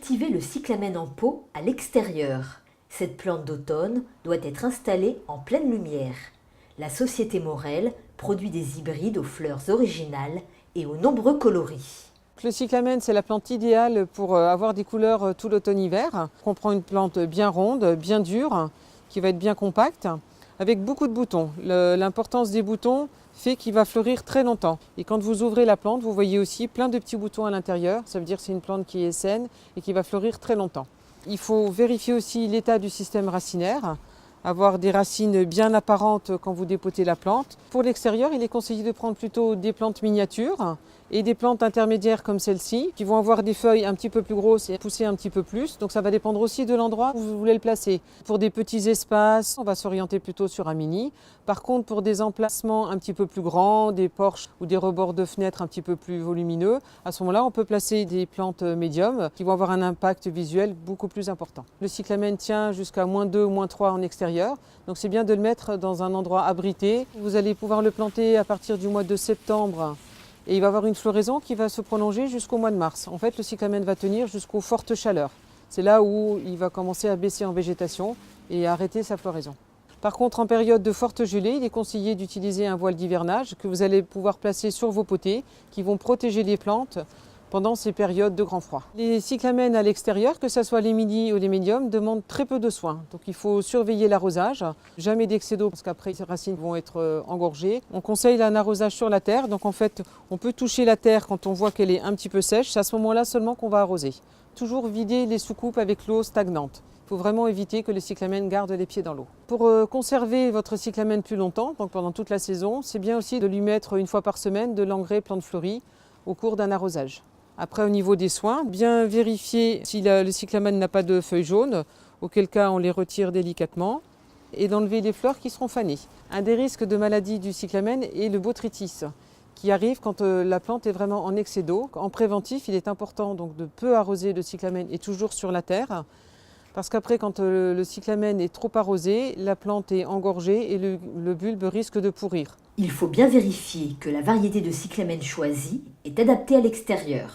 cultiver le cyclamen en pot à l'extérieur. Cette plante d'automne doit être installée en pleine lumière. La société Morel produit des hybrides aux fleurs originales et aux nombreux coloris. Le cyclamen, c'est la plante idéale pour avoir des couleurs tout l'automne-hiver. On prend une plante bien ronde, bien dure, qui va être bien compacte, avec beaucoup de boutons. L'importance des boutons fait qu'il va fleurir très longtemps. Et quand vous ouvrez la plante, vous voyez aussi plein de petits boutons à l'intérieur. Ça veut dire que c'est une plante qui est saine et qui va fleurir très longtemps. Il faut vérifier aussi l'état du système racinaire, avoir des racines bien apparentes quand vous dépotez la plante. Pour l'extérieur, il est conseillé de prendre plutôt des plantes miniatures et des plantes intermédiaires comme celle-ci, qui vont avoir des feuilles un petit peu plus grosses et pousser un petit peu plus. Donc ça va dépendre aussi de l'endroit où vous voulez le placer. Pour des petits espaces, on va s'orienter plutôt sur un mini. Par contre, pour des emplacements un petit peu plus grands, des porches ou des rebords de fenêtres un petit peu plus volumineux, à ce moment-là, on peut placer des plantes médium qui vont avoir un impact visuel beaucoup plus important. Le cyclamen tient jusqu'à -2, -3 en extérieur. Donc c'est bien de le mettre dans un endroit abrité. Vous allez pouvoir le planter à partir du mois de septembre. Et il va avoir une floraison qui va se prolonger jusqu'au mois de mars. En fait, le cyclamen va tenir jusqu'aux fortes chaleurs. C'est là où il va commencer à baisser en végétation et arrêter sa floraison. Par contre, en période de forte gelée, il est conseillé d'utiliser un voile d'hivernage que vous allez pouvoir placer sur vos potées qui vont protéger les plantes pendant ces périodes de grand froid. Les cyclamens à l'extérieur, que ce soit les mini ou les médiums, demandent très peu de soins. Donc il faut surveiller l'arrosage, jamais d'excès d'eau parce qu'après les racines vont être engorgées. On conseille un arrosage sur la terre, donc en fait on peut toucher la terre quand on voit qu'elle est un petit peu sèche, c'est à ce moment-là seulement qu'on va arroser. Toujours vider les soucoupes avec l'eau stagnante. Il faut vraiment éviter que le cyclamen garde les pieds dans l'eau. Pour conserver votre cyclamen plus longtemps, donc pendant toute la saison, c'est bien aussi de lui mettre une fois par semaine de l'engrais plante fleurie au cours d'un arrosage. Après, au niveau des soins, bien vérifier si le cyclamen n'a pas de feuilles jaunes, auquel cas on les retire délicatement, et d'enlever les fleurs qui seront fanées. Un des risques de maladie du cyclamen est le botrytis, qui arrive quand la plante est vraiment en excès d'eau. En préventif, il est important donc de peu arroser le cyclamen et toujours sur la terre, parce qu'après, quand le cyclamen est trop arrosé, la plante est engorgée et le bulbe risque de pourrir. Il faut bien vérifier que la variété de cyclamen choisie est adaptée à l'extérieur.